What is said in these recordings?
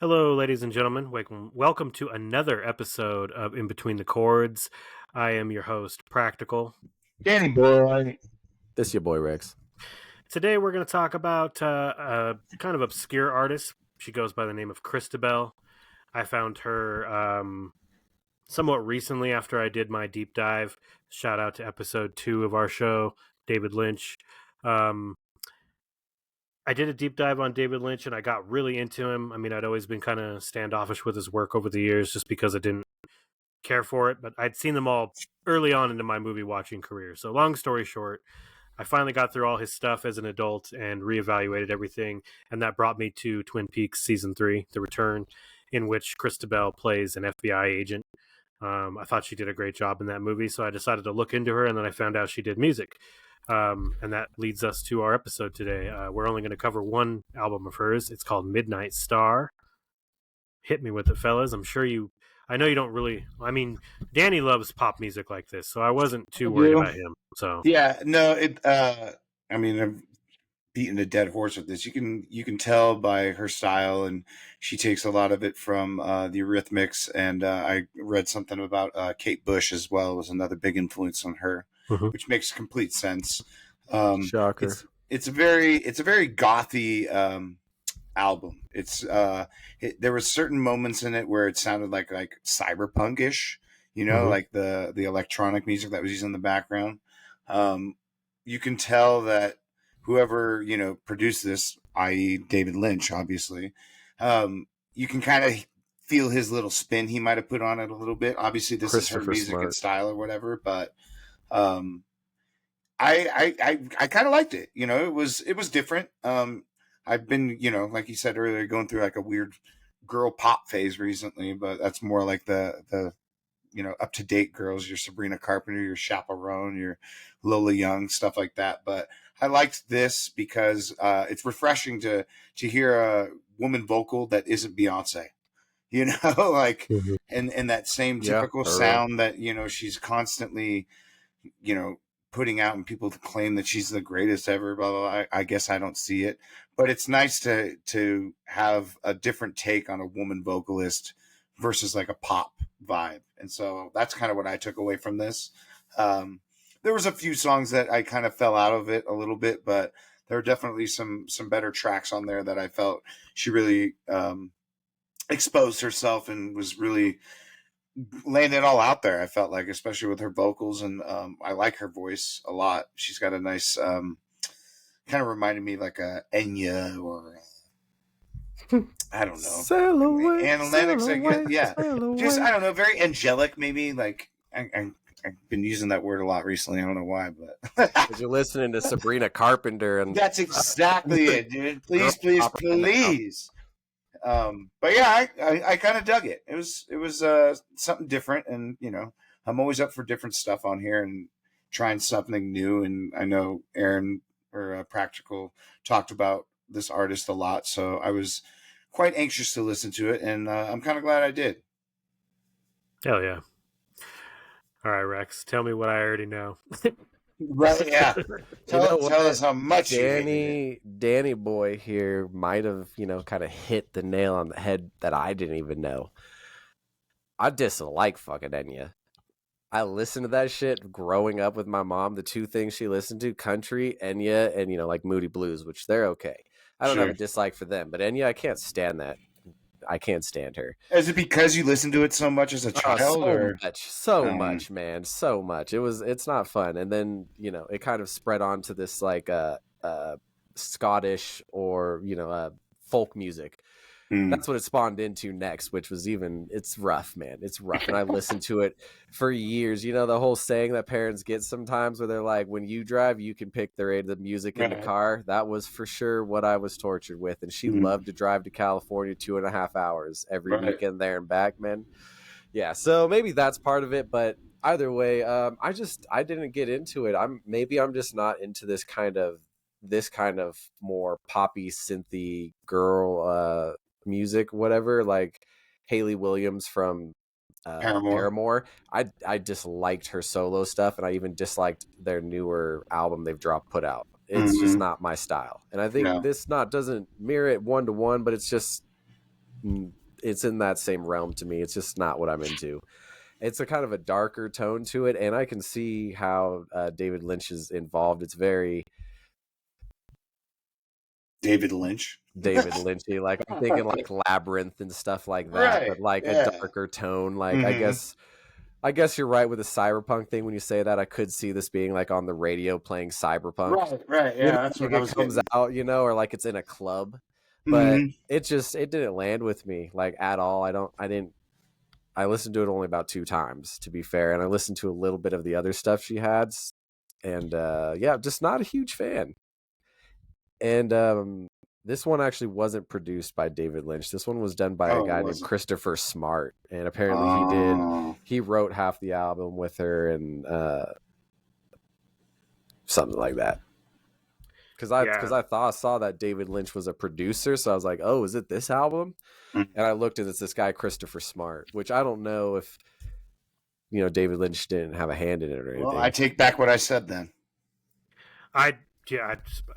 Hello, ladies and gentlemen. Welcome to another episode of In Between the Chords. I am your host, Practical. Danny boy. This your boy Rex. Today we're going to talk about a kind of obscure artist. She goes by the name of Chrystabell. I found her somewhat recently after I did my deep dive. Shout out to episode 2 of our show, David Lynch. I did a deep dive on David Lynch, and I got really into him. I mean, I'd always been kind of standoffish with his work over the years just because I didn't care for it, but I'd seen them all early on into my movie watching career. So long story short, I finally got through all his stuff as an adult and reevaluated everything, and that brought me to Twin Peaks Season 3, The Return, in which Chrystabell plays an FBI agent. I thought she did a great job in that movie, so I decided to look into her, and then I found out she did music. And that leads us to our episode today. We're only going to cover one album of hers. It's called Midnight Star. Hit me with it, fellas. I know you don't really. I mean, Danny loves pop music like this, so I wasn't too worried about him. So yeah, no, I mean, I've beaten a dead horse with this. You can tell by her style, and she takes a lot of it from the Eurythmics. And I read something about Kate Bush as well. Was another big influence on her. Mm-hmm. Which makes complete sense. Shocker. It's a very gothy album. There were certain moments in it where it sounded like cyberpunkish, mm-hmm. like the electronic music that was used in the background. You can tell that whoever produced this, i.e., David Lynch, obviously, you can kind of feel his little spin he might have put on it a little bit. Obviously, this is her music and style or whatever, but. I kind of liked it. It was different. I've been, like you said earlier, going through like a weird girl pop phase recently, but that's more like the up to date girls, your Sabrina Carpenter, your Chaperone, your Lola Young, stuff like that. But I liked this because it's refreshing to hear a woman vocal that isn't Beyonce. Mm-hmm. and that same typical sound that she's constantly putting out, and people claim that she's the greatest ever, blah, blah, blah. I guess I don't see it, but it's nice to have a different take on a woman vocalist versus like a pop vibe. And so that's kind of what I took away from this. There was a few songs that I kind of fell out of it a little bit, but there were definitely some better tracks on there that I felt she really exposed herself and was really laying it all out there. I felt like, especially with her vocals, and I like her voice a lot. She's got a nice kind of reminded me like a Enya or I don't know, Anna Lennox. Yeah, just I don't know, very angelic maybe. Like I've been using that word a lot recently. I don't know why, but because you're listening to Sabrina Carpenter, and that's exactly it, dude. Please. But yeah, I kind of dug it. It was something different, and I'm always up for different stuff on here and trying something new. And I know Aaron or Practical talked about this artist a lot, so I was quite anxious to listen to it, and I'm kind of glad I did. Hell yeah! All right, Rex, tell me what I already know. Right, yeah. Tell us how much Danny boy here might have, kind of hit the nail on the head that I didn't even know. I dislike fucking Enya. I listened to that shit growing up with my mom. The two things she listened to, country, Enya, and, like Moody Blues, which they're okay. I don't have a dislike for them, but Enya, I can't stand that. I can't stand her. Is it because you listened to it so much as a child? So much, man. So much. It's not fun. And then, it kind of spread on to this like Scottish or, folk music. That's what it spawned into next, which was it's rough, man. It's rough. And I listened to it for years. The whole saying that parents get sometimes where they're like, when you drive, you can pick the rate of the music in the car. That was for sure what I was tortured with. And she loved to drive to California 2.5 hours every weekend there and back, man. Yeah. So maybe that's part of it. But either way, I didn't get into it. I'm just not into this kind of more poppy, synthy girl, music, whatever, like Hayley Williams from Paramore. I disliked her solo stuff, and I even disliked their newer album they've put out. It's just not my style, and I think this doesn't mirror it 1-to-1, but it's just it's in that same realm to me. It's just not what I'm into. It's a kind of a darker tone to it, and I can see how David Lynch is involved. It's very David Lynch. Lynchy. Like I'm thinking like Labyrinth and stuff like that, Right, but like yeah. a darker tone. Like Mhm. I guess you're right with the cyberpunk thing when you say that. I could see this being like on the radio playing cyberpunk. Right, You yeah, know, that's like what I it was comes getting. out, or like it's in a club. But Mhm. it didn't land with me like at all. I listened to it only about 2 times, to be fair, and I listened to a little bit of the other stuff she had, and yeah, just not a huge fan. And this one actually wasn't produced by David Lynch. This one was done by a Oh, guy it named wasn't. Christopher Smart, and apparently Oh. he wrote half the album with her and something like that. Because I saw that David Lynch was a producer, so I was like, oh, is it this album? Mm. And I looked and it's this guy Christopher Smart, which I don't know if David Lynch didn't have a hand in it or anything. Well, I take back what I said then.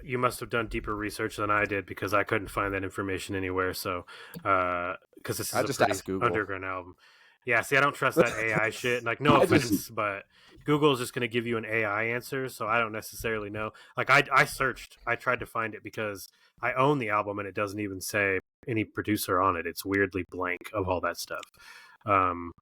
You must have done deeper research than I did because I couldn't find that information anywhere. So, because this is a pretty asked Google. underground album. Yeah, see, I don't trust that AI shit. Like, no offense, but Google is just going to give you an AI answer, so I don't necessarily know. Like, I searched, I tried to find it because I own the album and it doesn't even say any producer on it. It's weirdly blank of all that stuff. The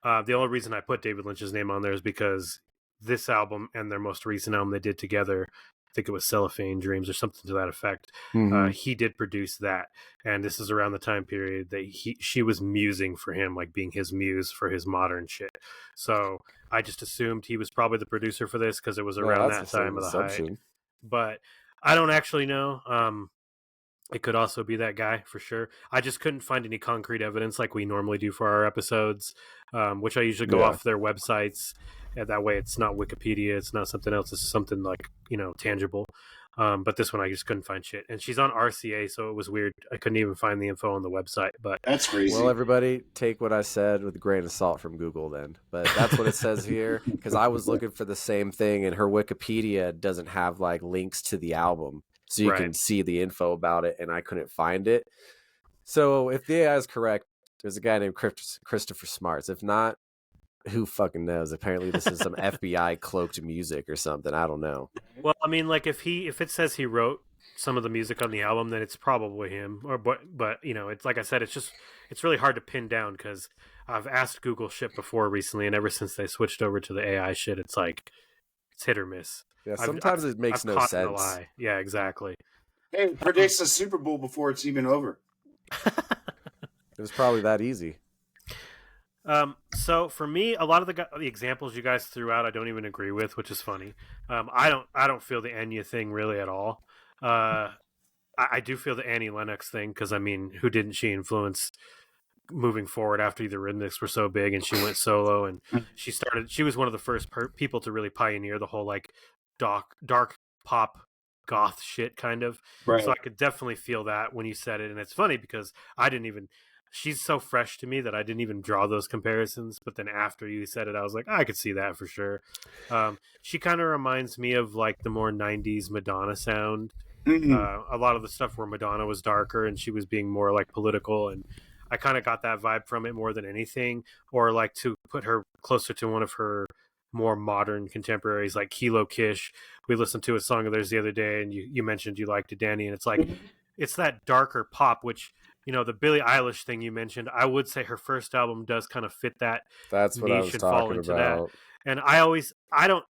only reason I put David Lynch's name on there is because this album and their most recent album they did together, I think it was Cellophane Dreams or something to that effect. Mm-hmm. He did produce that, and this is around the time period that she was musing for him, like being his muse for his modern shit. So I just assumed he was probably the producer for this because it was around that time of the height. But I don't actually know. It could also be that guy for sure. I just couldn't find any concrete evidence like we normally do for our episodes, which I usually go off their websites. And that way it's not Wikipedia. It's not something else. It's something like, tangible. But this one I just couldn't find shit. And she's on RCA, so it was weird. I couldn't even find the info on the website. But that's crazy. Well, everybody, take what I said with a grain of salt from Google then. But that's what it says here because I was looking for the same thing, and her Wikipedia doesn't have like links to the album. So you can see the info about it, and I couldn't find it. So if the AI is correct, there's a guy named Christopher Smarts. If not, who fucking knows? Apparently this is some FBI cloaked music or something. I don't know. Well, I mean, like if it says he wrote some of the music on the album, then it's probably him. But it's like I said, it's really hard to pin down because I've asked Google shit before recently, and ever since they switched over to the AI shit, it's like it's hit or miss. Yeah, sometimes it makes no sense. Yeah, exactly. Hey, it predicts the Super Bowl before it's even over. It was probably that easy. So for me, a lot of the examples you guys threw out, I don't even agree with, which is funny. I don't feel the Enya thing really at all. I do feel the Annie Lennox thing because I mean, who didn't she influence moving forward after the Rhythmics were so big and she went solo and she was one of the first people to really pioneer the whole like dark pop goth shit kind of. Right. So I could definitely feel that when you said it, and it's funny because she's so fresh to me that I didn't even draw those comparisons, but then after you said it I was like, I could see that for sure. She kind of reminds me of like the more 90s Madonna sound. A lot of the stuff where Madonna was darker and she was being more like political, and I kind of got that vibe from it more than anything, or like to put her closer to one of her more modern contemporaries like Kilo Kish. We listened to a song of theirs the other day and you mentioned you liked it, Danny, and it's like it's that darker pop, which the Billie Eilish thing you mentioned, I would say her first album does kind of fit that. That's what I was talking about. And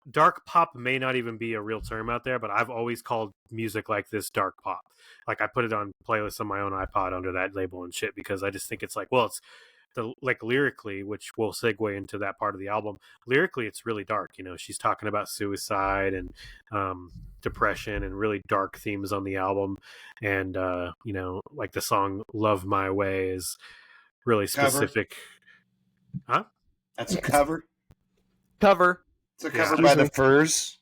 dark pop may not even be a real term out there, but I've always called music like this dark pop. Like I put it on playlists on my own iPod under that label and shit because I just think it's like, well, it's lyrically, which will segue into that part of the album. Lyrically, it's really dark. She's talking about suicide and depression and really dark themes on the album. And like the song "Love My Way" is really specific. Huh? That's a cover. It's a cover by the Furs.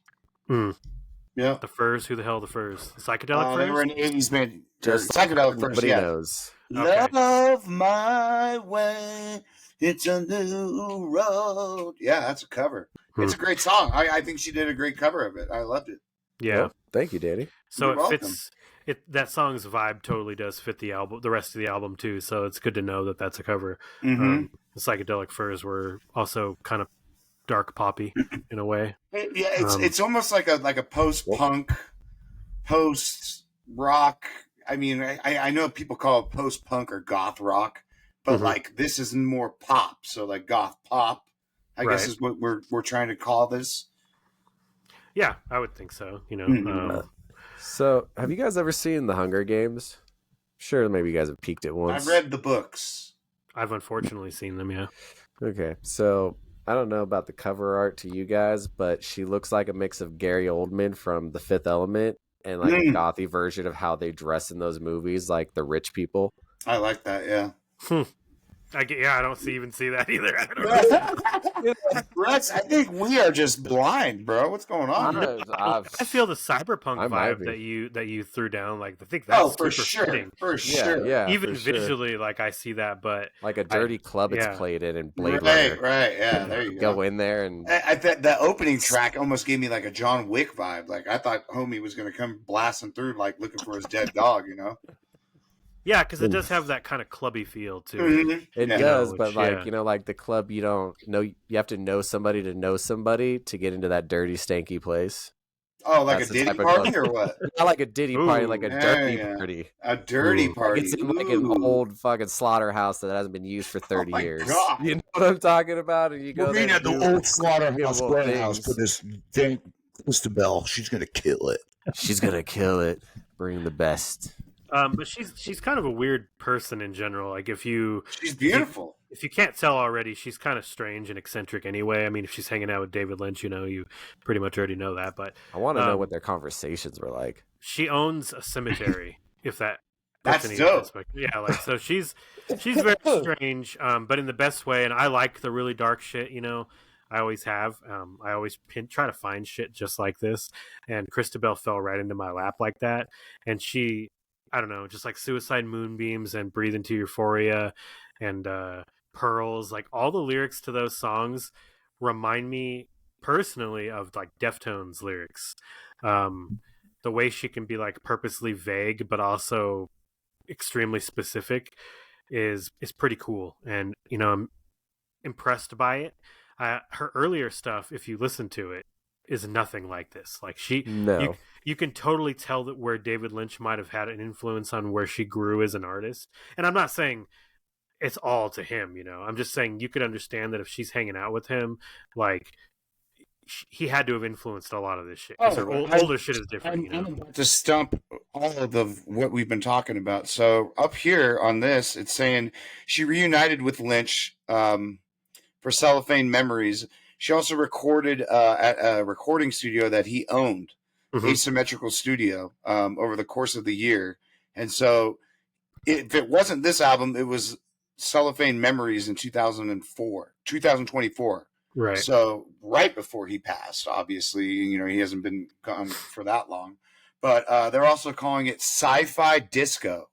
Yeah, the Furs. Who the hell are the Furs? The Psychedelic Furs. They were an '80s band. Just Psychedelic Furs. Nobody knows. Okay. Love my way. It's a new road. Yeah, that's a cover. It's a great song. I think she did a great cover of it. I loved it. Yeah. Well, thank you, Danny. So that song's vibe totally does fit the rest of the album too. So it's good to know that that's a cover. Mm-hmm. The Psychedelic Furs were also kind of dark poppy in a way. Yeah, it's almost like a post-punk, post-rock. I mean, I know people call it post-punk or goth rock, but like this is more pop. So like goth pop, I guess is what we're trying to call this. Yeah, I would think so. You know. So, have you guys ever seen The Hunger Games? Sure, maybe you guys have peeked it once. I've read the books. I've unfortunately seen them, yeah. Okay, so I don't know about the cover art to you guys, but she looks like a mix of Gary Oldman from The Fifth Element and like a gothy version of how they dress in those movies, like the rich people. I like that, yeah. I don't even see that either. Rex, I think we are just blind, bro. What's going on? I feel the cyberpunk vibe that you threw down. Like, I think that's for sure, fitting. for sure. Yeah, even visually, like I see that, but like a dirty club it's played in Blade Runner. Right, yeah. There you go in there and the opening track almost gave me like a John Wick vibe. Like I thought homie was gonna come blasting through, like looking for his dead dog, you know. Yeah, because it does have that kind of clubby feel too. Mm-hmm. It does, but like you know, like the club, you don't know. You have to know somebody to get into that dirty, stanky place. Oh, like a Diddy party or what? Not like a Diddy party, like a dirty party. A dirty party. It's in like an old fucking slaughterhouse that hasn't been used for 30 years. God. You know what I'm talking about? And you go there at the old slaughterhouse warehouse for this dang Chrystabell. She's gonna kill it. She's gonna kill it. Bring the best. But she's kind of a weird person in general. Like she's beautiful. If you can't tell already, she's kind of strange and eccentric anyway. I mean, if she's hanging out with David Lynch, you know, you pretty much already know that. But I want to know what their conversations were like. She owns a cemetery. If that's dope. Yeah, like so she's very strange, but in the best way. And I like the really dark shit. You know, I always have. I always try to find shit just like this. And Chrystabell fell right into my lap like that. And she, I don't know, just like Suicide Moonbeams and Breathe Into Euphoria and Pearls, like all the lyrics to those songs remind me personally of like Deftones lyrics. The way she can be like purposely vague but also extremely specific is pretty cool, and you know, I'm impressed by it. Her earlier stuff, if you listen to it, is nothing like this. Like you can totally tell that where David Lynch might have had an influence on where she grew as an artist. And I'm not saying it's all to him, you know. I'm just saying you could understand that if she's hanging out with him, like he had to have influenced a lot of this shit. Because her older shit is different. I'm about to stump all of what we've been talking about. So up here on this, it's saying she reunited with Lynch for Cellophane Memories. She also recorded at a recording studio that he owned, Asymmetrical Studio, over the course of the year. And so if it wasn't this album, it was Cellophane Memories in 2024. Right. So right before he passed, obviously, you know, he hasn't been gone for that long. But they're also calling it si-fidisco.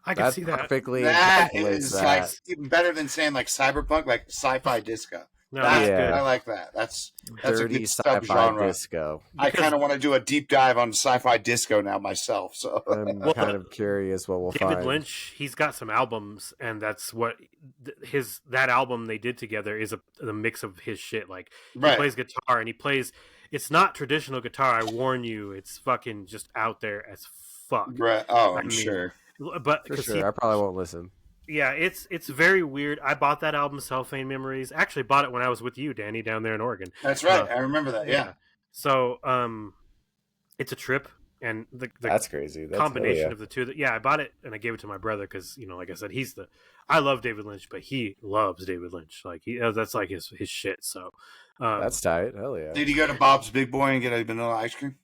I can see that. Perfectly. That is like even better than saying like cyberpunk, like si-fidisco. No, that's good. I like that. That's a good subgenre. Disco. I kind of want to do a deep dive on sci-fi disco now myself. So I'm kind of curious what we'll find. David Lynch, he's got some albums, and that's what that album they did together is a mix of his shit. Like he plays guitar, and he plays. It's not traditional guitar. I warn you, it's fucking just out there as fuck. Right. Oh, I'm sure. But for sure, I probably won't listen. Yeah, it's very weird. I bought that album, Cellophane Memories. Actually, bought it when I was with you, Danny, down there in Oregon. That's right. I remember that. Yeah. So, it's a trip, and that's crazy. That's combination of the two. I bought it and I gave it to my brother because you know, like I said, I love David Lynch, but he loves David Lynch. Like that's like his shit. So, that's tight. Hell yeah. Did you go to Bob's Big Boy and get a vanilla ice cream?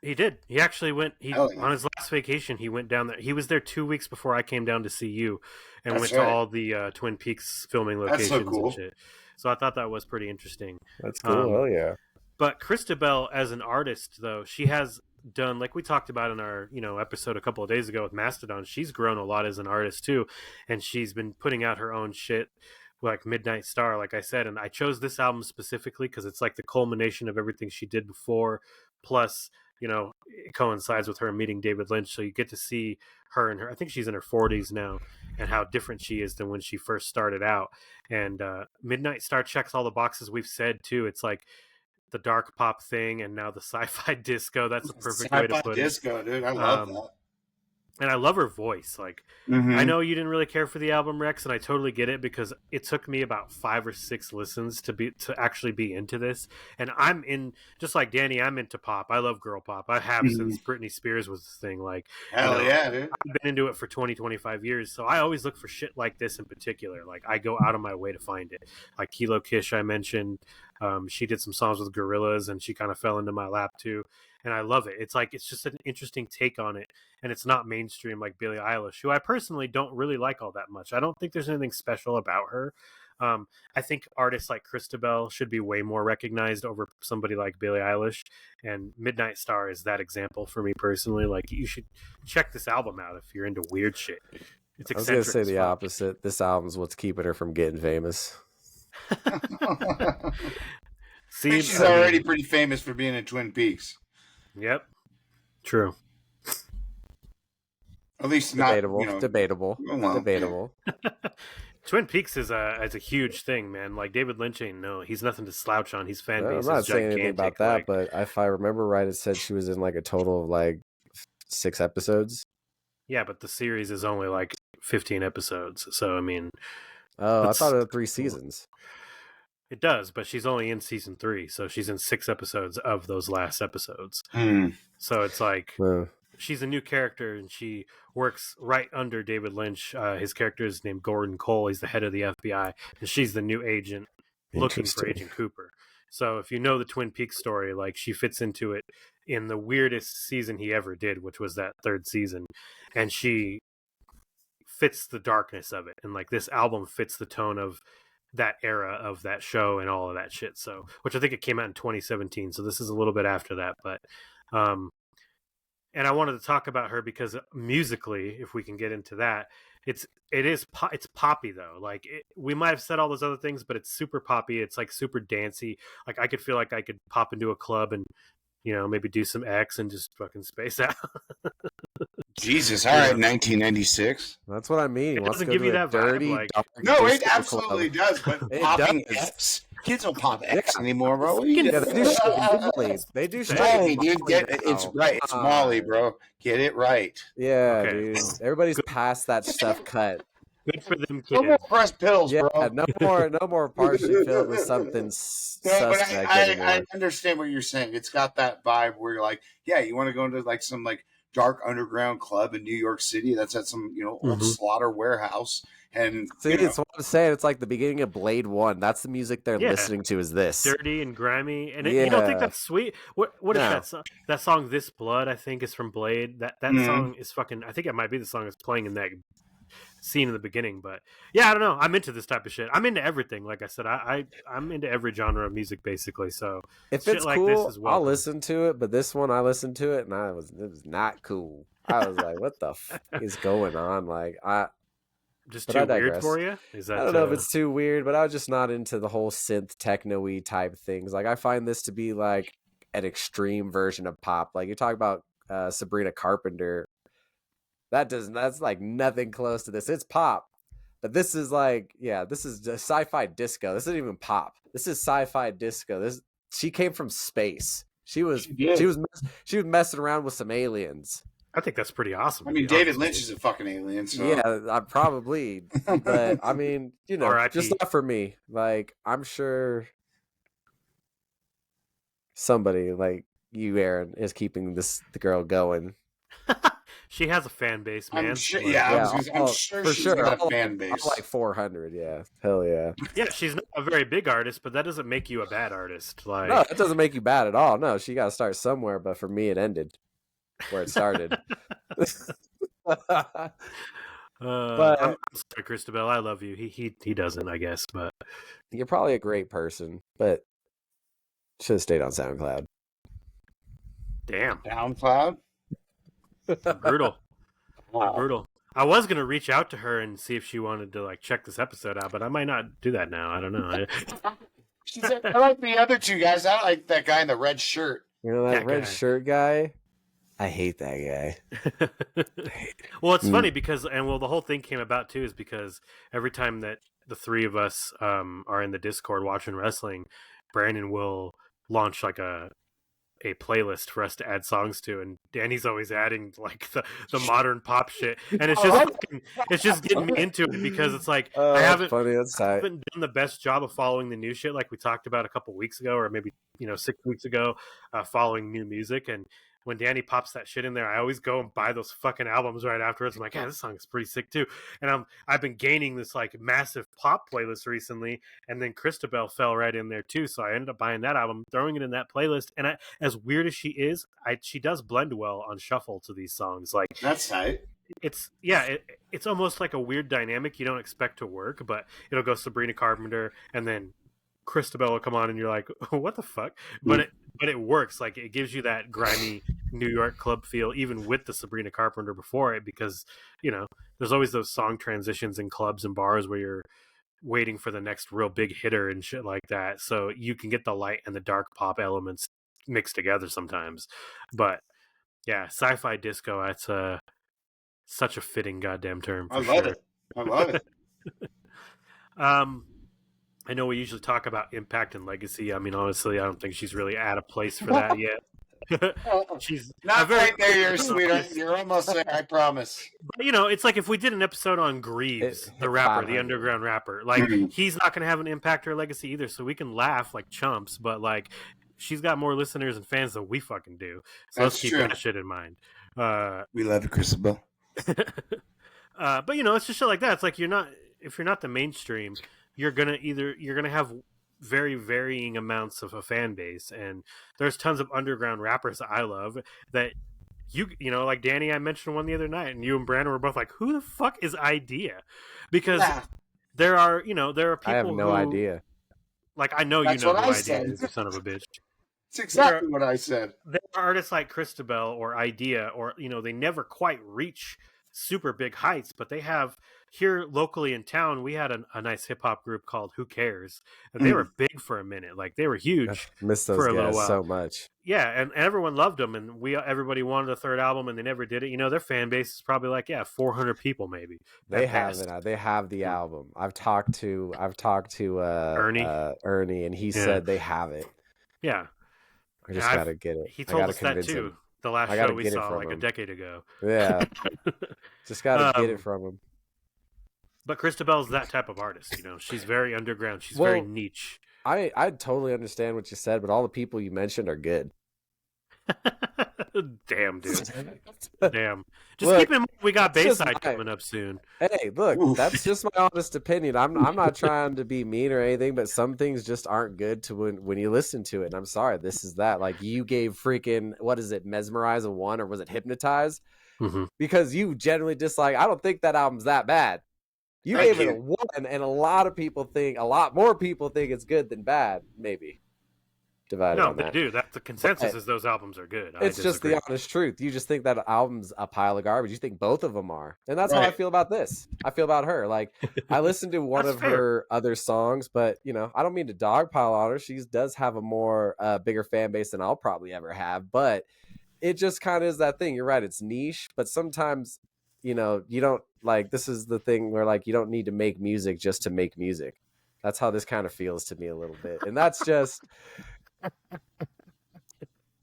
He did. He actually went. On his last vacation, he went down there. He was there 2 weeks before I came down to see you, and went to all the Twin Peaks filming locations and shit. So I thought that was pretty interesting. That's cool. Hell yeah. But Chrystabell, as an artist, though, she has done, like we talked about in our episode a couple of days ago with Mastodon. She's grown a lot as an artist too, and she's been putting out her own shit, like Midnight Star, like I said. And I chose this album specifically because it's like the culmination of everything she did before, plus you know, it coincides with her meeting David Lynch. So you get to see her I think she's in her 40s now, and how different she is than when she first started out. And Midnight Star checks all the boxes we've said too. It's like the dark pop thing, and now the sci-fi disco. That's a perfect way to put disco, dude. I love that. And I love her voice. Like, I know you didn't really care for the album, Rex, and I totally get it, because it took me about 5 or 6 listens to actually be into this. And I'm in, just like Danny, I'm into pop. I love girl pop. I have since Britney Spears was the thing. Like, hell yeah, dude. I've been into it for 20, 25 years. So I always look for shit like this in particular. Like, I go out of my way to find it. Like Kilo Kish, I mentioned. She did some songs with Gorillaz, and she kind of fell into my lap too. And I love it. It's like, it's just an interesting take on it. And it's not mainstream like Billie Eilish, who I personally don't really like all that much. I don't think there's anything special about her. I think artists like Chrystabell should be way more recognized over somebody like Billie Eilish. And Midnight Star is that example for me personally. Like, you should check this album out if you're into weird shit. It's eccentric. I was going to say the opposite. This album's what's keeping her from getting famous. See, she's already pretty famous for being in Twin Peaks. Yep. True. At least debatable. Not, debatable. Debatable. Twin Peaks is a huge thing, man. Like, David Lynch he's nothing to slouch on. He's fan base. I'm not saying anything about that, but if I remember right, it said she was in like a total of like 6 episodes. Yeah, but the series is only like 15 episodes. So, I mean... Oh, I thought it had 3 seasons. It does, but she's only in season 3, so she's in 6 episodes of those last episodes. So it's like she's a new character, and she works right under David Lynch. His character is named Gordon Cole. He's the head of the FBI, and she's the new agent looking for Agent Cooper. So if you know the Twin Peaks story, like, she fits into it in the weirdest season he ever did, which was that 3rd season, and she fits the darkness of it, and like, this album fits the tone of that era of that show and all of that shit. So, which I think it came out in 2017. So this is a little bit after that, but, and I wanted to talk about her because musically, if we can get into that, it's poppy though. Like, we might have said all those other things, but it's super poppy. It's like super dancey. Like, I could feel like I could pop into a club and, you know, maybe do some X and just fucking space out. Jesus, all right, 1996. That's what I mean. It doesn't give you that dirty, vibe, like... No, it absolutely does. But popping X, kids don't pop X anymore, bro. They do Molly, dude. It's right. It's Molly, bro. Get it right. Yeah, dude. Everybody's past that stuff cut. Good for them kids. No more pressed pills, bro. No more partially filled with something suspect anymore. I understand what you're saying. It's got that vibe where you're like, yeah, you want to go into like some like dark underground club in New York City that's at some, you know, old slaughter warehouse. And see, it's what I'm saying. It's like the beginning of Blade 1. That's the music they're listening to, is this. Dirty and grimy. And you don't think that's sweet? What is that song? That song, This Blood, I think, is from Blade. That song is fucking... I think it might be the song that's playing in that scene in the beginning. But yeah, I don't know. I'm into this type of shit. I'm into everything. Like I said, I'm into every genre of music, basically. So if it's like cool, this is I'll listen to it. But this one, I listened to it, and it was not cool. I was like, what the fuck is going on? Like, just too weird for you? Is that, I don't know if it's too weird, but I was just not into the whole synth techno-y type things. Like, I find this to be like an extreme version of pop. Like, you talk about Sabrina Carpenter. That's like nothing close to this. It's pop, but this is like, this is just sci-fi disco. This isn't even pop. This is sci-fi disco. She came from space. She was messing around with some aliens. I think that's pretty awesome. I mean, David Lynch is a fucking alien. So. Yeah, probably. But I mean, you know, just not for me. Like, I'm sure somebody like you, Aaron, is keeping the girl going. She has a fan base, man. I'm sure, I'm sure for she's sure. got a fan base. Like 400, yeah. Hell yeah. Yeah, she's not a very big artist, but that doesn't make you a bad artist. Like, no, it doesn't make you bad at all. No, she got to start somewhere, but for me, it ended where it started. But I'm sorry, Chrystabell, I love you. He doesn't, I guess, but you're probably a great person, but should have stayed on SoundCloud. Damn. SoundCloud? Brutal. Wow. Brutal. I was gonna reach out to her and see if she wanted to like check this episode out, but I might not do that now. I don't know. I like the other two guys. I like that guy in the red shirt. You know that red guy. shirt guy? I hate that guy. Well, it's funny because, the whole thing came about too is because every time that the three of us are in the Discord watching wrestling, Brandon will launch like a playlist for us to add songs to, and Danny's always adding like the modern pop shit, and it's just getting me into it because it's like I haven't done the best job of following the new shit like we talked about a couple weeks ago, or maybe 6 weeks ago, following new music. And when Danny pops that shit in there, I always go and buy those fucking albums right afterwards. I'm like, yeah, this song is pretty sick too. And I've been gaining this like massive pop playlist recently, and then Chrystabell fell right in there too. So I ended up buying that album, throwing it in that playlist. And as weird as she is, she does blend well on shuffle to these songs. Like, that's tight. It's it's almost like a weird dynamic you don't expect to work, but it'll go Sabrina Carpenter and then Chrystabell will come on, and you're like, what the fuck? But it works. Like, it gives you that grimy New York club feel, even with the Sabrina Carpenter before it, because there's always those song transitions in clubs and bars where you're waiting for the next real big hitter and shit like that. So you can get the light and the dark pop elements mixed together sometimes. But yeah, sci-fi disco, that's such a fitting goddamn term. I love it. I know we usually talk about impact and legacy. I mean, honestly, I don't think she's really at a place for that yet. She's not right there, sweetheart. You're almost there, I promise. But it's like if we did an episode on Greaves, the rapper, the underground rapper, like he's not going to have an impact or legacy either. So we can laugh like chumps, but like she's got more listeners and fans than we fucking do. So let's keep that shit in mind. We love you, Chrystabell. But it's just shit like that. It's like if you're not the mainstream, you're gonna have very varying amounts of a fan base, and there's tons of underground rappers that I love that like Danny, I mentioned one the other night, and you and Brandon were both like, who the fuck is Idea? Because there are people I have no idea. Like, I know who Idea is, you son of a bitch. It's exactly what I said. There are artists like Chrystabell or Idea, or they never quite reach super big heights, but they have here locally in town. We had a nice hip hop group called Who Cares, and they were big for a minute. Like, they were huge. I miss those guys so much. Yeah, and everyone loved them, and everybody wanted a third album, and they never did it. Their fan base is probably like 400 people maybe. They have it. They have the album. I've talked to Ernie, and he said they have it. Yeah. I just gotta get it. He told us that too. The last show we saw like a decade ago. Yeah. Just gotta get it from him. But Chrystabell's that type of artist, She's very underground. She's very niche. I totally understand what you said, but all the people you mentioned are good. Damn, dude. Damn. Just keep in mind we got Bayside coming up soon. Hey, look, that's just my honest opinion. I'm not trying to be mean or anything, but some things just aren't good to when you listen to it. And I'm sorry, this is that. Like, you gave freaking, what is it, Mesmerize a 1, or was it Hypnotize? Mm-hmm. Because you generally dislike, I don't think that album's that bad. You gave it a 1, and a lot more people think it's good than bad, maybe. No, they do. That's the consensus. Is those albums are good. It's just the honest truth. You just think that album's a pile of garbage. You think both of them are, and that's how I feel about this. I feel about her. Like, I listened to one of her other songs, but I don't mean to dogpile on her. She does have a more bigger fan base than I'll probably ever have. But it just kind of is that thing. You're right. It's niche, but sometimes you don't like. This is the thing where like you don't need to make music just to make music. That's how this kind of feels to me a little bit, and that's just.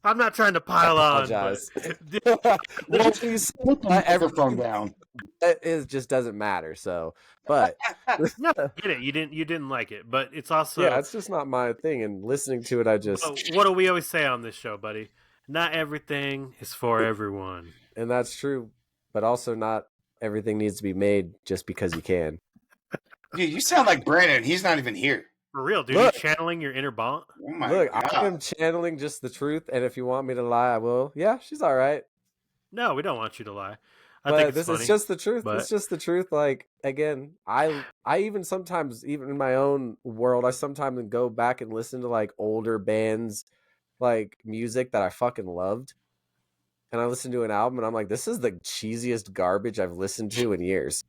I'm not trying to pile on. But you put my everphone down. It just doesn't matter. So, but no, I get it. You didn't like it, but it's also it's just not my thing. And listening to it, I just what do we always say on this show, buddy? Not everything is for everyone, and that's true. But also, not everything needs to be made just because you can. Dude, you sound like Brandon. He's not even here. For real, dude. You're channeling your inner Bont. Oh my God. I am channeling just the truth, and if you want me to lie, I will. Yeah, she's all right. No, we don't want you to lie. I think it's funny, just the truth. But... It's just the truth. Like, again, I even sometimes, even in my own world, I sometimes go back and listen to like older bands, like music that I fucking loved, and I listen to an album, and I'm like, this is the cheesiest garbage I've listened to in years.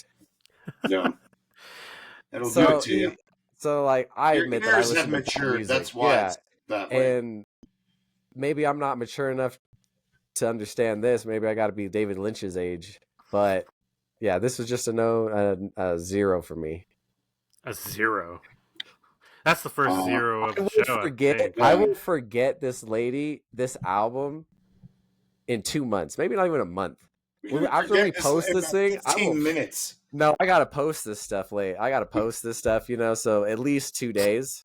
Yeah, it'll do it to you. So, like, I admit that I listen to mature. music. That's why. And maybe I'm not mature enough to understand this. Maybe I got to be David Lynch's age. But yeah, this was just a 0 for me. A 0. That's the first 0 of the show. I will forget this album in 2 months, maybe not even a month. After we post this thing, 15 minutes. No, I gotta post this stuff late. I gotta post this stuff, so at least 2 days.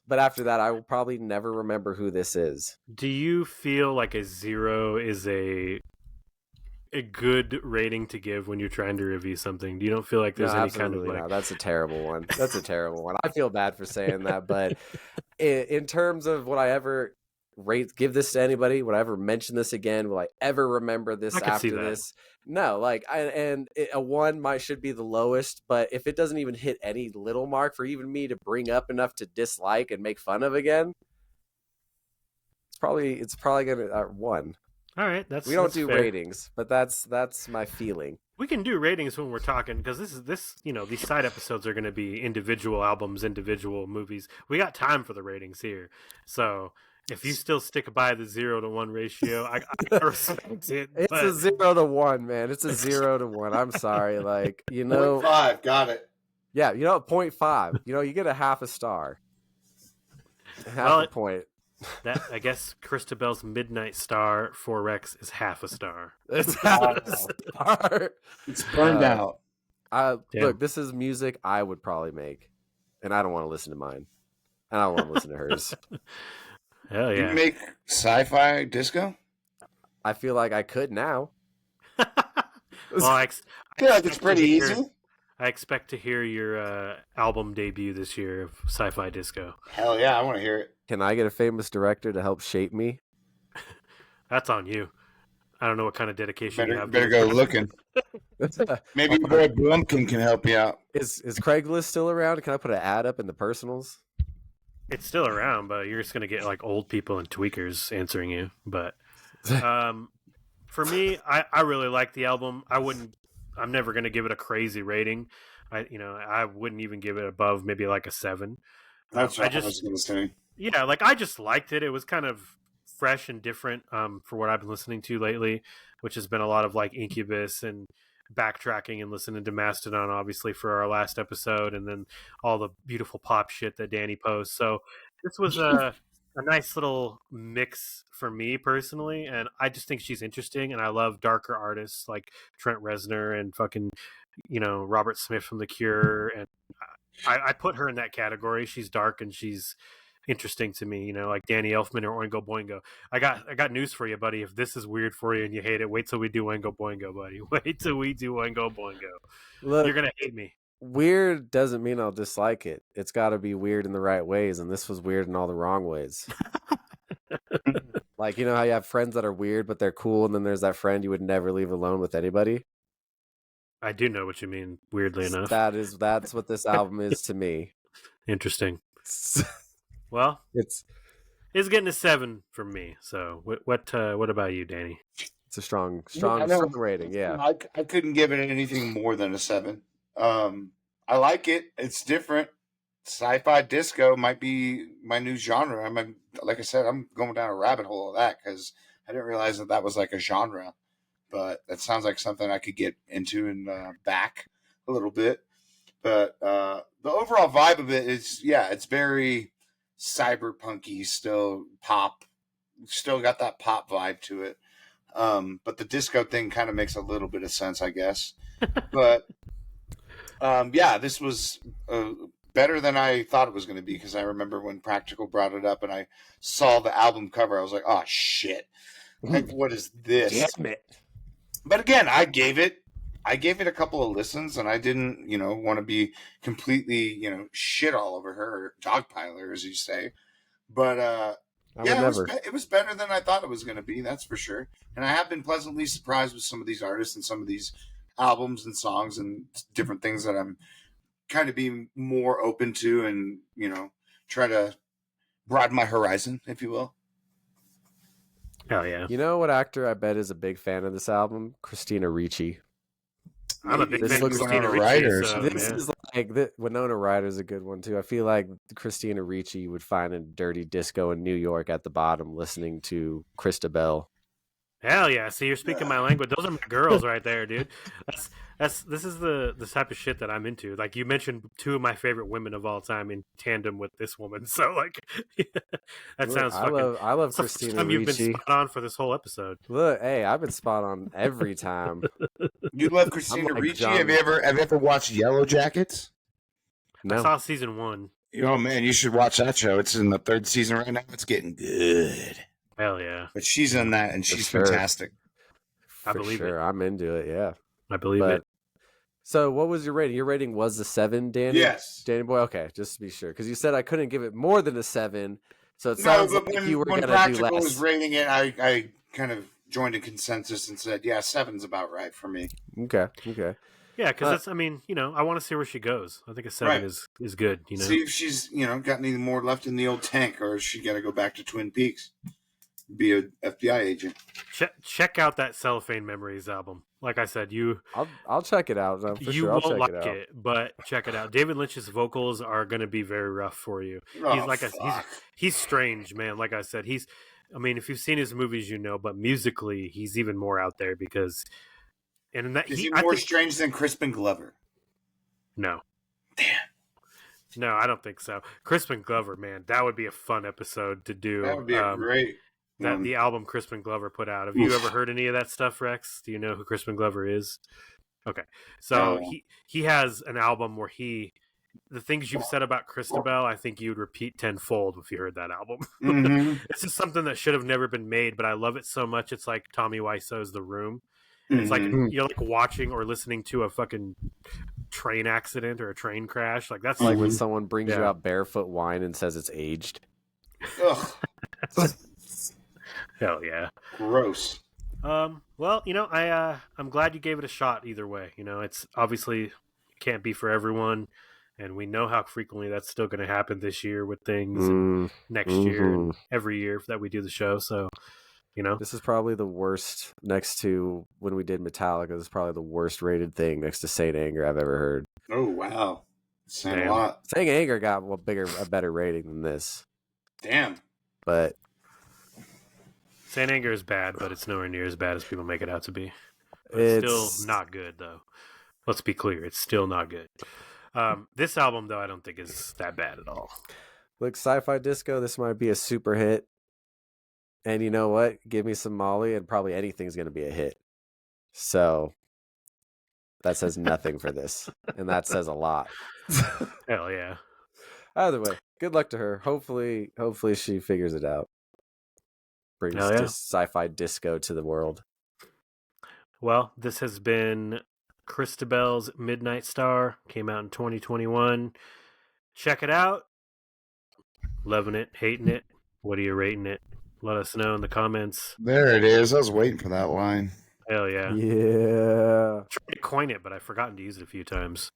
But after that, I will probably never remember who this is. Do you feel like a 0 is a good rating to give when you're trying to review something? You don't feel like there's any kind of like... No, that's a terrible one. That's a terrible one. I feel bad for saying that, but in terms of would I ever give this to anybody? Would I ever mention this again? Will I ever remember this after this? No, a 1 should be the lowest, but if it doesn't even hit any little mark for even me to bring up enough to dislike and make fun of again, it's probably gonna 1. All right, we don't do fair. Ratings, but that's my feeling. We can do ratings when we're talking, because these side episodes are going to be individual albums, individual movies. We got time for the ratings here, so if you still stick by the 0 to 1 ratio, I respect it. It's a 0 to 1, man. It's a 0 to 1. I'm sorry, 0.5, got it. Yeah, 0.5. You get a half a star, half a point. That I guess Chrystabell's Midnight Star 4X is half a star. It's half a star. It's burned out. Look, this is music I would probably make, and I don't want to listen to mine. And I don't want to listen to hers. Hell yeah! You make sci-fi disco? I feel like I could now. Well, I feel like it's pretty easy. I expect to hear your album debut this year of Sci-Fi Disco. Hell yeah, I want to hear it. Can I get a famous director to help shape me? That's on you. I don't know what kind of dedication you have. Better go looking. Maybe your boy Blumpkin can help you out. Is Craigslist still around? Can I put an ad up in the personals? It's still around, but you're just going to get like old people and tweakers answering you. But for me, I really like the album. I'm never going to give it a crazy rating. I wouldn't even give it above maybe like a 7. That's what I was going to say. Yeah, I just liked it. It was kind of fresh and different for what I've been listening to lately, which has been a lot of like Incubus and backtracking and listening to Mastodon, obviously, for our last episode, and then all the beautiful pop shit that Danny posts. So this was a nice little mix for me personally, and I just think she's interesting, and I love darker artists like Trent Reznor and fucking, Robert Smith from The Cure, and I put her in that category. She's dark and she's interesting to me, like Danny Elfman or Oingo Boingo. I got news for you, buddy. If this is weird for you and you hate it, wait till we do Oingo Boingo, buddy. Wait till we do Oingo Boingo. Look, you're gonna hate me. Weird doesn't mean I'll dislike it. It's got to be weird in the right ways, and this was weird in all the wrong ways. Like, how you have friends that are weird but they're cool, and then there's that friend you would never leave alone with anybody. I do know what you mean, weirdly enough. That's what this album is to me. Interesting. Well, it's getting a 7 from me. So what about you, Danny? It's a strong rating. Yeah, I couldn't give it anything more than a 7. I like it. It's different. Sci-fi disco might be my new genre. Like I said, I'm going down a rabbit hole of that because I didn't realize that was like a genre. But that sounds like something I could get into and back a little bit. But the overall vibe of it is, it's very cyberpunky, still pop, still got that pop vibe to it. But the disco thing kind of makes a little bit of sense, I guess. But this was better than I thought it was going to be, because I remember when Practical brought it up and I saw the album cover, I was like, oh shit, like, what is this? Damn it. But again, I gave it a couple of listens, and I didn't, want to be completely, shit all over her, or dogpile her, as you say. But it was better than I thought it was going to be. That's for sure. And I have been pleasantly surprised with some of these artists and some of these albums and songs and different things that I'm kind of being more open to, and try to broaden my horizon, if you will. Oh yeah. You know what actor I bet is a big fan of this album? Christina Ricci. I'm a big fan of Christina Ricci. This is like Winona Ryder's a good one too. I feel like Christina Ricci would find a dirty disco in New York at the bottom, listening to Chrystabell. Hell yeah! See, you're speaking my language. Those are my girls right there, dude. This is the type of shit that I'm into. Like you mentioned, two of my favorite women of all time in tandem with this woman. So like, that sounds fucking. I love Christina Ricci. You've been spot on for this whole episode. Look, hey, I've been spot on every time. You love Christina like Ricci? John- Have you ever watched Yellow Jackets? No. I saw season 1. Oh man, you should watch that show. It's in the 3rd season right now. It's getting good. Hell yeah! But she's in that, and she's sure. fantastic. I believe it. I'm into it. Yeah, I believe it. So, what was your rating? Your rating was the 7, Danny. Yes, Danny boy. Okay, just to be sure, because you said I couldn't give it more than a 7. So it sounds like you were going to do Practical less. was rating it, I kind of joined a consensus and said, yeah, 7's about right for me. Okay. Yeah, because that's. I mean, I want to see where she goes. I think a 7 is good. See if she's got any more left in the old tank, or is she got to go back to Twin Peaks, be a FBI agent. Check out that Cellophane Memories album. Like I said, I'll check it out. For you sure. I'll won't check like it, but check it out. David Lynch's vocals are going to be very rough for you. He's strange, man. Like I said, if you've seen his movies, but musically, he's even more out there because. Is he more strange than Crispin Glover? No. Damn. No, I don't think so. Crispin Glover, man, that would be a fun episode to do. That would be a great. The album Crispin Glover put out. Have you ever heard any of that stuff, Rex? Do you know who Crispin Glover is? Okay, so he has an album where the things you've said about Chrystabell, I think you'd repeat tenfold if you heard that album. Mm-hmm. It's just something that should have never been made, but I love it so much. It's like Tommy Wiseau's The Room. It's like you're like watching or listening to a fucking train accident or a train crash. Like that's like when someone brings you out barefoot wine and says it's aged. Ugh. Hell yeah. Gross. Well, I'm glad you gave it a shot either way. It's obviously can't be for everyone, and we know how frequently that's still going to happen this year with things and next year and every year that we do the show. So, this is probably the worst next to when we did Metallica. This is probably the worst rated thing next to Saint Anger I've ever heard. Oh wow, saying a lot. Saint Anger got a better rating than this. Damn. But Saint Anger is bad, but it's nowhere near as bad as people make it out to be. It's still not good, though. Let's be clear. It's still not good. This album, though, I don't think is that bad at all. Look, Si-Fidisco, this might be a super hit. And you know what? Give me some Molly and probably anything's going to be a hit. So that says nothing for this. And that says a lot. Hell yeah. Either way, good luck to her. Hopefully she figures it out. Brings sci-fi disco to the world. Well, this has been Chrystabell's Midnight Star. Came out in 2021. Check it out. Loving it, hating it. What are you rating it? Let us know in the comments. There it is. I was waiting for that line. Hell yeah. Yeah. I tried to coin it, but I've forgotten to use it a few times.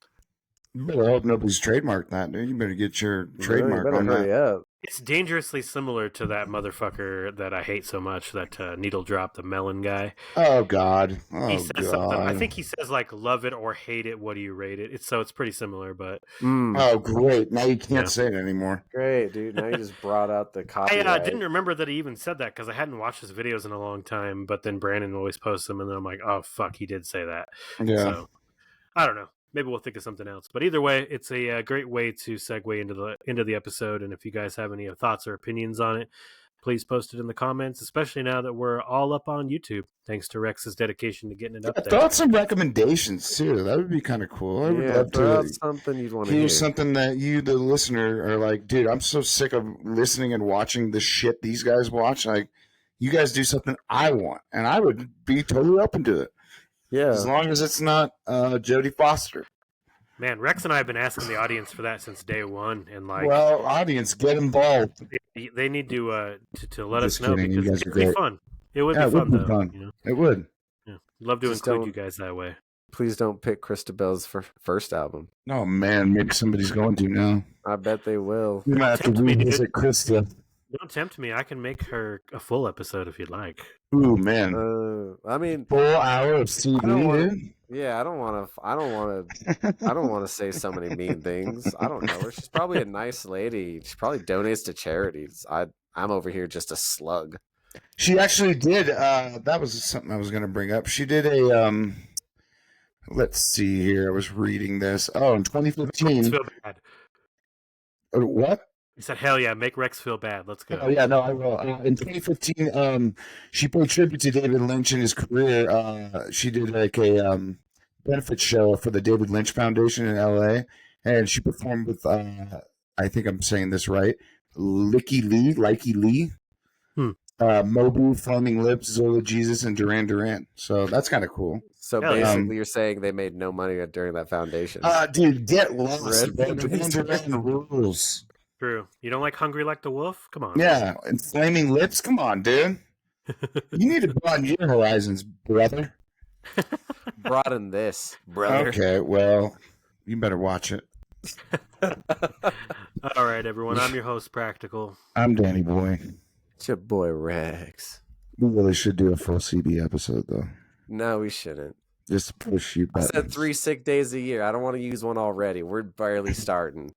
You better hope nobody's trademarked that, dude. You better get your trademark on that. Up. It's dangerously similar to that motherfucker that I hate so much, that Needle Drop, the melon guy. Oh, God. He says something. I think he says, like, love it or hate it. What do you rate it? It's pretty similar, but... Oh, great. Now you can't say it anymore. Great, dude. Now you just brought out the copyright. I didn't remember that he even said that because I hadn't watched his videos in a long time, but then Brandon always posts them, and then I'm like, oh, fuck, he did say that. Yeah. So, I don't know. Maybe we'll think of something else. But either way, it's a great way to segue into the episode. And if you guys have any thoughts or opinions on it, please post it in the comments, especially now that we're all up on YouTube, thanks to Rex's dedication to getting it up there. Thoughts and recommendations, too. That would be kind of cool. I would love to something you'd want to hear. Something that you, the listener, are like, dude, I'm so sick of listening and watching the shit these guys watch. Like, you guys do something I want, and I would be totally open to it. Yeah, as long as it's not Jodie Foster. Man, Rex and I have been asking the audience for that since day one, and well, audience, get involved. They need to let us know because it would be fun. It would be fun, though. Fun. It would. Yeah. Love to include you guys that way. Please don't pick Chrystabell's first album. Oh man, maybe somebody's going to now. I bet they will. You might have to revisit Krista. Don't tempt me. I can make her a full episode if you'd like. Ooh, man. I mean, full hour of CD, dude. Yeah, I don't want to say so many mean things. I don't know her. She's probably a nice lady. She probably donates to charities. I'm over here just a slug. She actually did. That was something I was going to bring up. She did a. Let's see here. I was reading this. Oh, in 2015. Feel bad. What? He said, "Hell yeah, make Rex feel bad. Let's go." Oh yeah, no, I will. In 2015, she paid tribute to David Lynch in his career. She did like a benefit show for the David Lynch Foundation in LA, and she performed with I think I'm saying this right, Likey Lee, Mobu, Flaming Lips, Zola Jesus, and Duran Duran. So that's kind of cool. So basically, you're saying they made no money during that foundation. Dude, get lost. Duran Duran rules. True. You don't like Hungry Like the Wolf? Come on. Yeah, and Flaming Lips? Come on, dude. You need to broaden your horizons, brother. Broaden this, brother. Okay, well, you better watch it. All right, everyone. I'm your host, Practical. I'm Danny Boy. It's your boy, Rex. We really should do a full CD episode, though. No, we shouldn't. Just to push you back. I said 3 sick days a year. I don't want to use one already. We're barely starting.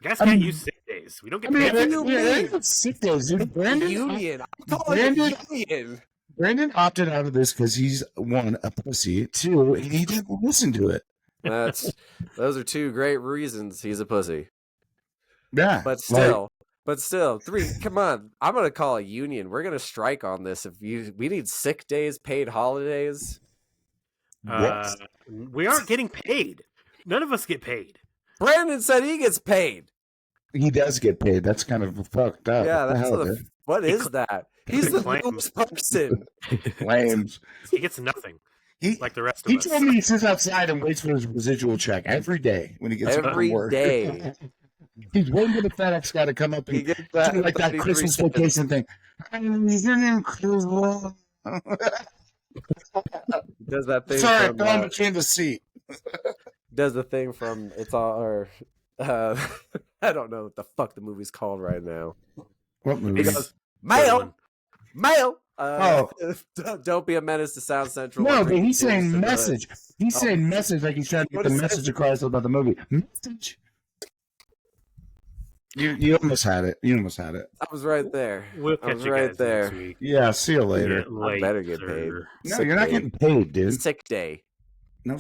You guys can't use sick days. We don't get paid. Sick days, dude. Union. Union. Brandon opted out of this because he's, 1, a pussy, 2, he didn't listen to it. Those are 2 great reasons he's a pussy. Yeah. But still, 3, come on. I'm going to call a union. We're going to strike on this. We need sick days, paid holidays. We aren't getting paid. None of us get paid. Brandon said he gets paid. He does get paid. That's kind of fucked up. Yeah, what is that? He's the newest person. Claims. He gets nothing. Like the rest of us. He told me he sits outside and waits for his residual check every day when he gets home from work. Every day. He's waiting for the FedEx guy to come up and do like that Christmas vacation thing. Does that thing? Sorry, I'm between the seat. Does the thing from It's All or I don't know what the fuck the movie's called right now. What movie? He goes, mail. Don't be a menace to Sound Central. No, but he's saying message. He's saying message like he's trying to get the message across about the movie. Message. You almost had it. I was right there. We'll catch you guys next week. Yeah, see you later. I better get paid. No, you're not getting paid, dude. Sick day. No